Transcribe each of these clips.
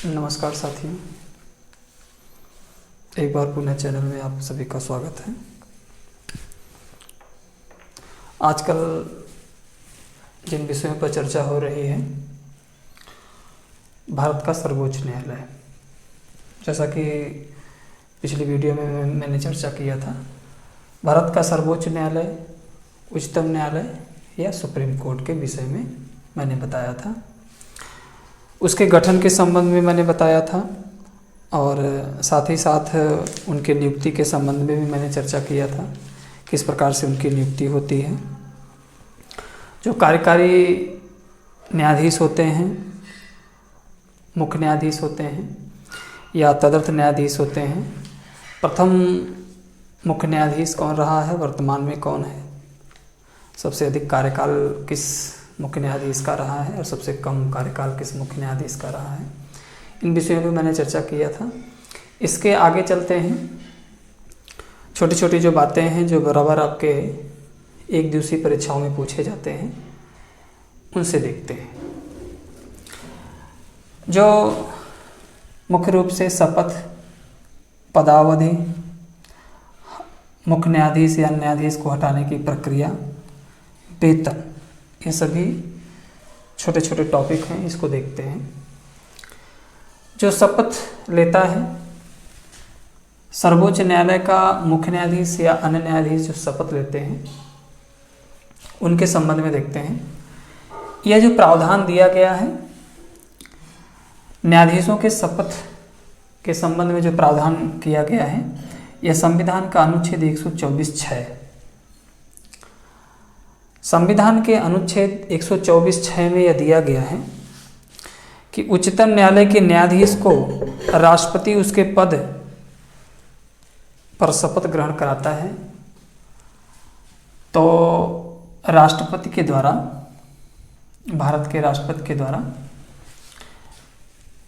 नमस्कार साथियों, एक बार पुनः चैनल में आप सभी का स्वागत है। आजकल जिन विषयों पर चर्चा हो रही है, भारत का सर्वोच्च न्यायालय, जैसा कि पिछली वीडियो में मैंने चर्चा किया था, भारत का सर्वोच्च न्यायालय, उच्चतम न्यायालय या सुप्रीम कोर्ट के विषय में मैंने बताया था। उसके गठन के संबंध में मैंने बताया था और साथ ही साथ उनके नियुक्ति के संबंध में भी मैंने चर्चा किया था, किस प्रकार से उनकी नियुक्ति होती है। जो कार्यकारी न्यायाधीश होते हैं, मुख्य न्यायाधीश होते हैं या तदर्थ न्यायाधीश होते हैं, प्रथम मुख्य न्यायाधीश कौन रहा है, वर्तमान में कौन है, सबसे अधिक कार्यकाल किस मुख्य न्यायाधीश का रहा है और सबसे कम कार्यकाल किस मुख्य न्यायाधीश का रहा है, इन विषयों में मैंने चर्चा किया था। इसके आगे चलते हैं, छोटी छोटी जो बातें हैं जो बराबर आपके एक दिवसीय परीक्षाओं में पूछे जाते हैं, उनसे देखते हैं। जो मुख्य रूप से शपथ, पदावधि, मुख्य न्यायाधीश या न्यायाधीश को हटाने की प्रक्रिया, वेतन, ये सभी छोटे छोटे टॉपिक हैं, इसको देखते हैं। जो शपथ लेता है, सर्वोच्च न्यायालय का मुख्य न्यायाधीश या अन्य न्यायाधीश जो शपथ लेते हैं, उनके संबंध में देखते हैं। यह जो प्रावधान दिया गया है, न्यायाधीशों के शपथ के संबंध में जो प्रावधान किया गया है, यह संविधान का अनुच्छेद 124(6). संविधान के अनुच्छेद 124(6) में यह दिया गया है कि उच्चतम न्यायालय के न्यायाधीश को राष्ट्रपति उसके पद पर शपथ ग्रहण कराता है, तो राष्ट्रपति के द्वारा, भारत के राष्ट्रपति के द्वारा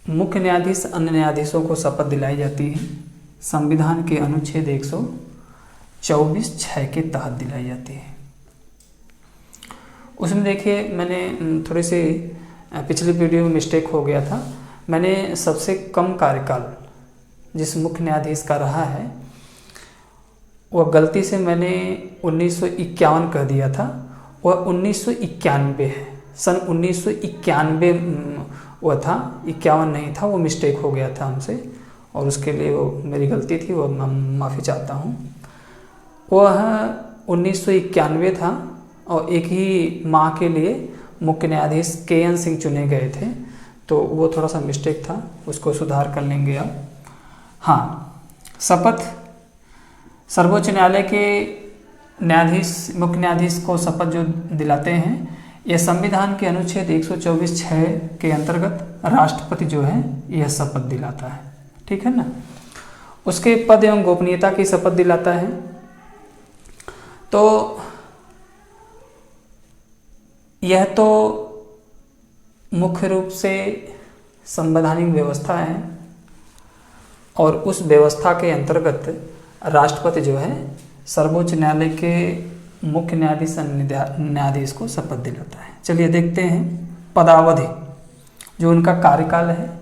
मुख्य न्यायाधीश अन्य न्यायाधीशों को शपथ दिलाई जाती है। संविधान के अनुच्छेद 124(6) के तहत दिलाई जाती है। उसमें देखिए, मैंने थोड़ी सी पिछली वीडियो में मिस्टेक हो गया था। मैंने सबसे कम कार्यकाल जिस मुख्य न्यायाधीश का रहा है, वह गलती से मैंने 1951 कह दिया था। वह 1991 है, सन 1991 वह था, 51 नहीं था। वो मिस्टेक हो गया था हमसे और उसके लिए वो मेरी गलती थी, वो मैं माफ़ी चाहता हूँ। वह 1991 था और एक ही माह के लिए मुख्य न्यायाधीश KN सिंह चुने गए थे, तो वो थोड़ा सा मिस्टेक था, उसको सुधार कर लेंगे आप। हाँ, शपथ, सर्वोच्च न्यायालय के न्यायाधीश, मुख्य न्यायाधीश को शपथ जो दिलाते हैं, यह संविधान के अनुच्छेद 124(6) के अंतर्गत राष्ट्रपति जो है यह शपथ दिलाता है, ठीक है ना। उसके पद एवं गोपनीयता की शपथ दिलाता है। तो यह तो मुख्य रूप से संवैधानिक व्यवस्था है और उस व्यवस्था के अंतर्गत राष्ट्रपति जो है सर्वोच्च न्यायालय के मुख्य न्यायाधीश न्यायाधीश को शपथ दिलाता है। चलिए देखते हैं पदावधि, जो उनका कार्यकाल है।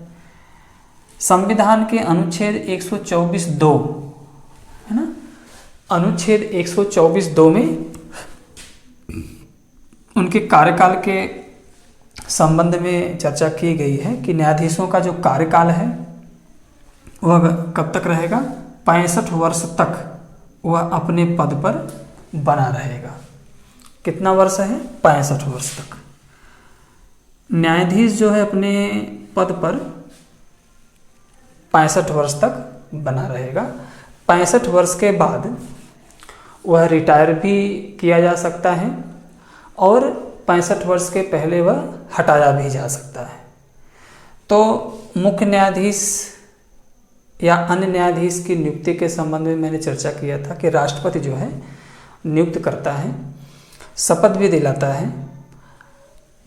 संविधान के अनुच्छेद 124(2) है ना, अनुच्छेद 124(2) में उनके कार्यकाल के संबंध में चर्चा की गई है कि न्यायाधीशों का जो कार्यकाल है वह कब तक रहेगा, 65 वर्ष तक वह अपने पद पर बना रहेगा। कितना वर्ष है, 65 वर्ष तक न्यायाधीश जो है अपने पद पर 65 वर्ष तक बना रहेगा। 65 वर्ष के बाद वह रिटायर भी किया जा सकता है और 65 वर्ष के पहले वह हटाया भी जा सकता है। तो मुख्य न्यायाधीश या अन्य न्यायाधीश की नियुक्ति के संबंध में मैंने चर्चा किया था कि राष्ट्रपति जो है नियुक्त करता है, शपथ भी दिलाता है।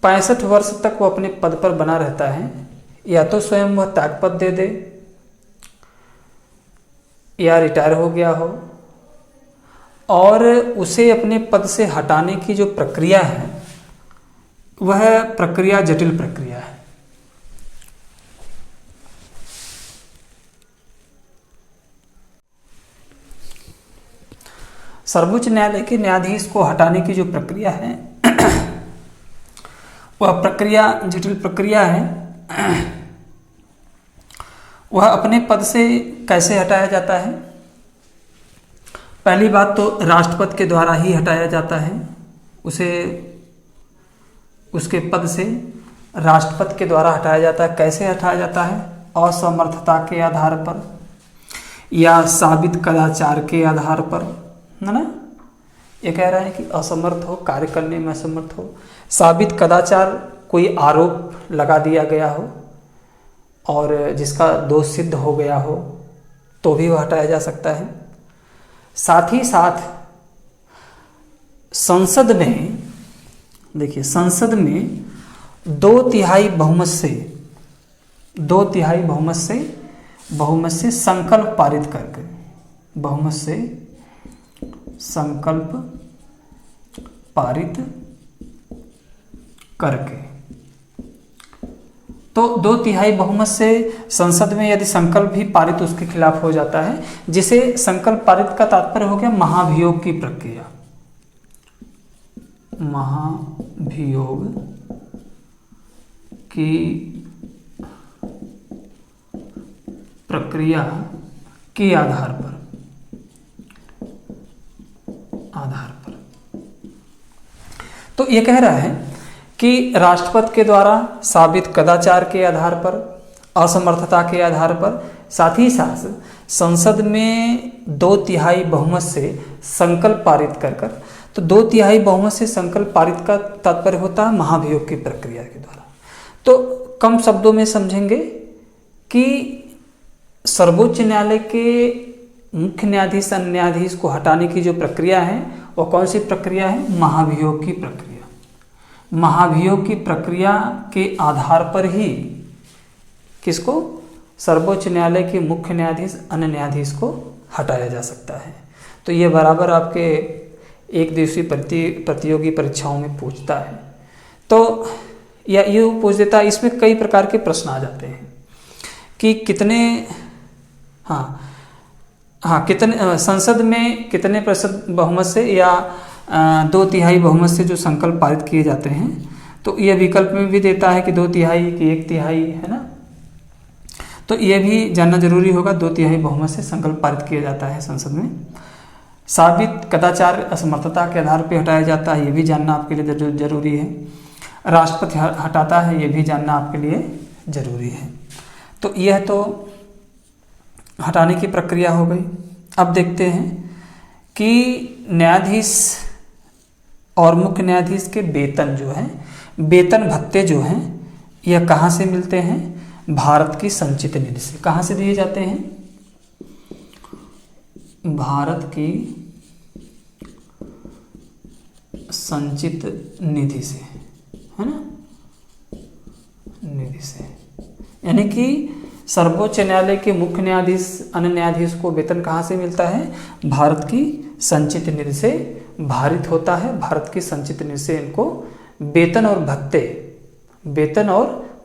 65 वर्ष तक वो अपने पद पर बना रहता है, या तो स्वयं वह त्यागपत्र दे दे या रिटायर हो गया हो, और उसे अपने पद से हटाने की जो प्रक्रिया है वह प्रक्रिया जटिल प्रक्रिया है। सर्वोच्च न्यायालय के न्यायाधीश को हटाने की जो प्रक्रिया है वह प्रक्रिया जटिल प्रक्रिया है। वह अपने पद से कैसे हटाया जाता है? पहली बात तो राष्ट्रपति के द्वारा ही हटाया जाता है, उसे उसके पद से राष्ट्रपति के द्वारा हटाया जाता है। कैसे हटाया जाता है? असमर्थता के आधार पर या साबित कदाचार के आधार पर, है ना। ये कह रहा है कि असमर्थ हो, कार्य करने में असमर्थ हो, साबित कदाचार, कोई आरोप लगा दिया गया हो और जिसका दोष सिद्ध हो गया हो तो भी वह हटाया जा सकता है। साथ ही साथ संसद में, देखिए संसद में 2/3 बहुमत से संकल्प पारित करके, बहुमत से संकल्प पारित करके, तो 2/3 बहुमत से संसद में यदि संकल्प भी पारित उसके खिलाफ हो जाता है, जिसे संकल्प पारित का तात्पर्य हो गया महाभियोग की प्रक्रिया, महाभियोग की प्रक्रिया के आधार पर तो ये कह रहा है कि राष्ट्रपति के द्वारा साबित कदाचार के आधार पर, असमर्थता के आधार पर, साथ ही साथ संसद में 2/3 बहुमत से संकल्प पारित कर कर, तो 2/3 बहुमत से संकल्प पारित का तात्पर्य होता है महाभियोग की प्रक्रिया के द्वारा। तो कम शब्दों में समझेंगे कि सर्वोच्च न्यायालय के मुख्य न्यायाधीश, अन्य न्यायाधीश को हटाने की जो प्रक्रिया है वो कौन सी प्रक्रिया है? महाभियोग की प्रक्रिया। महाभियोग की प्रक्रिया के आधार पर ही किसको? सर्वोच्च न्यायालय के मुख्य न्यायाधीश, अन्य न्यायाधीश को हटाया जा सकता है। तो ये बराबर आपके एक दिवसीय प्रतियोगी परीक्षाओं में पूछता है, तो या ये पूछ देता है। इसमें कई प्रकार के प्रश्न आ जाते हैं कि कितने कितने संसद में कितने प्रतिशत बहुमत से या 2/3 बहुमत से जो संकल्प पारित किए जाते हैं, तो यह विकल्प में भी देता है कि 2/3 कि 1/3, है ना। तो यह भी जानना जरूरी होगा, 2/3 बहुमत से संकल्प पारित किया जाता है संसद में। साबित कदाचार असमर्थता के आधार पर हटाया जाता है, ये भी जानना आपके लिए जरूरी है। राष्ट्रपति हटाता है, ये भी जानना आपके लिए जरूरी है। तो यह तो हटाने की प्रक्रिया हो गई। अब देखते हैं कि न्यायाधीश और मुख्य न्यायाधीश के वेतन जो है, वेतन भत्ते जो हैं, यह कहाँ से मिलते हैं? भारत की संचित निधि से। कहाँ से दिए जाते हैं? भारत की संचित निधि से, है ना, निधि से। यानी कि सर्वोच्च न्यायालय के मुख्य न्यायाधीश, अन्य न्यायाधीश को वेतन कहाँ से मिलता है? भारत की संचित निधि से भारित होता है। भारत की संचित निधि से इनको वेतन और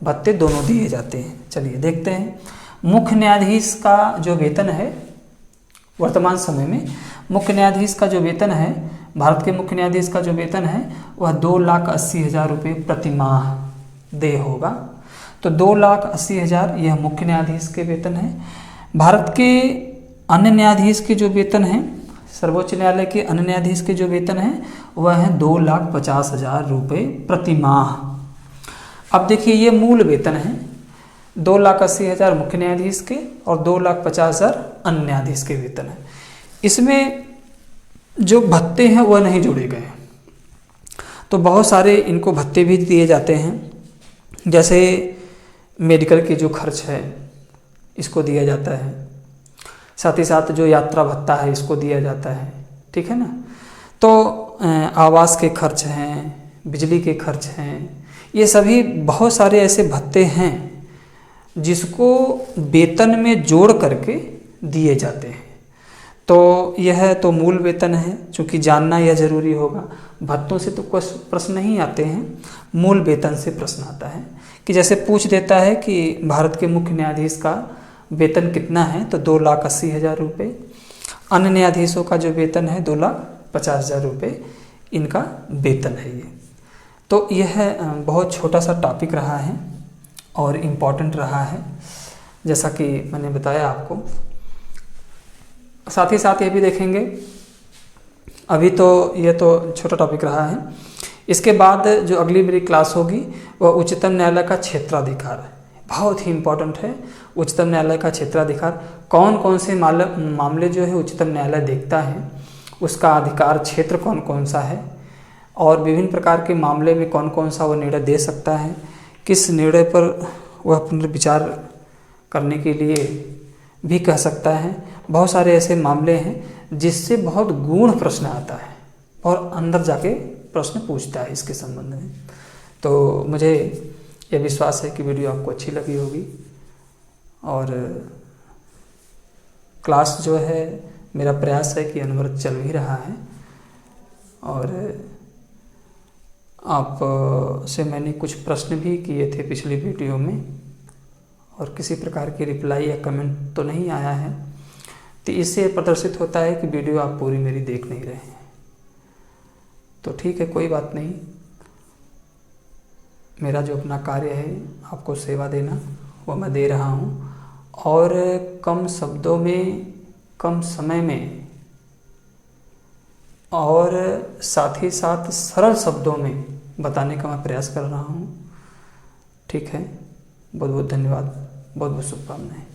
भत्ते दोनों दिए जाते हैं। चलिए देखते हैं मुख्य न्यायाधीश का जो वेतन है, वर्तमान समय में मुख्य न्यायाधीश का जो वेतन है, भारत के मुख्य न्यायाधीश का जो वेतन है वह 2,80,000 रुपये प्रति माह देय होगा। तो 2,80,000 यह मुख्य न्यायाधीश के वेतन है। भारत के अन्य न्यायाधीश के जो वेतन है, सर्वोच्च न्यायालय के अन्य न्यायाधीश के जो वेतन है वह है 2,50,000 रुपये प्रति माह। अब देखिए ये मूल वेतन है, 2,80,000 मुख्य न्यायाधीश के और 2,50,000 अन्य न्यायाधीश के वेतन है। इसमें जो भत्ते हैं वह नहीं जोड़े गए, तो बहुत सारे इनको भत्ते भी दिए जाते हैं। जैसे मेडिकल के जो खर्च है इसको दिया जाता है, साथ ही साथ जो यात्रा भत्ता है इसको दिया जाता है, ठीक है ना। तो आवास के खर्च हैं, बिजली के खर्च हैं, ये सभी बहुत सारे ऐसे भत्ते हैं जिसको वेतन में जोड़ करके दिए जाते हैं। तो यह तो मूल वेतन है, चूँकि जानना यह जरूरी होगा। भत्तों से तो कुछ प्रश्न नहीं आते हैं, मूल वेतन से प्रश्न आता है कि जैसे पूछ देता है कि भारत के मुख्य न्यायाधीश का वेतन कितना है, तो 2,80,000 रुपये। अन्य न्यायाधीशों का जो वेतन है 50,000 रुपये इनका वेतन है ये। तो यह बहुत छोटा सा टॉपिक रहा है और इम्पॉर्टेंट रहा है, जैसा कि मैंने बताया आपको। साथ ही साथ ये भी देखेंगे, अभी तो ये तो छोटा टॉपिक रहा है, इसके बाद जो अगली मेरी क्लास होगी वह उच्चतम न्यायालय का क्षेत्राधिकार है। बहुत ही इम्पोर्टेंट है उच्चतम न्यायालय का क्षेत्राधिकार। कौन कौन से मामले जो है उच्चतम न्यायालय देखता है, उसका अधिकार क्षेत्र कौन कौन सा है, और विभिन्न प्रकार के मामले में कौन कौन सा वह निर्णय दे सकता है, किस निर्णय पर वह पुनर्विचार करने के लिए भी कह सकता है। बहुत सारे ऐसे मामले हैं जिससे बहुत गूढ़ प्रश्न आता है और अंदर जाके प्रश्न पूछता है इसके संबंध में। तो मुझे यह विश्वास है कि वीडियो आपको अच्छी लगी होगी, और क्लास जो है मेरा प्रयास है कि अनवरत चल ही रहा है, और आप से मैंने कुछ प्रश्न भी किए थे पिछली वीडियो में, और किसी प्रकार की रिप्लाई या कमेंट तो नहीं आया है। तो इससे प्रदर्शित होता है कि वीडियो आप पूरी मेरी देख नहीं रहे हैं। तो ठीक है, कोई बात नहीं, मेरा जो अपना कार्य है आपको सेवा देना वो मैं दे रहा हूँ, और कम शब्दों में कम समय में और साथ ही साथ सरल शब्दों में बताने का मैं प्रयास कर रहा हूँ। ठीक है, बहुत बहुत धन्यवाद, बहुत बहुत शुभकामनाएं।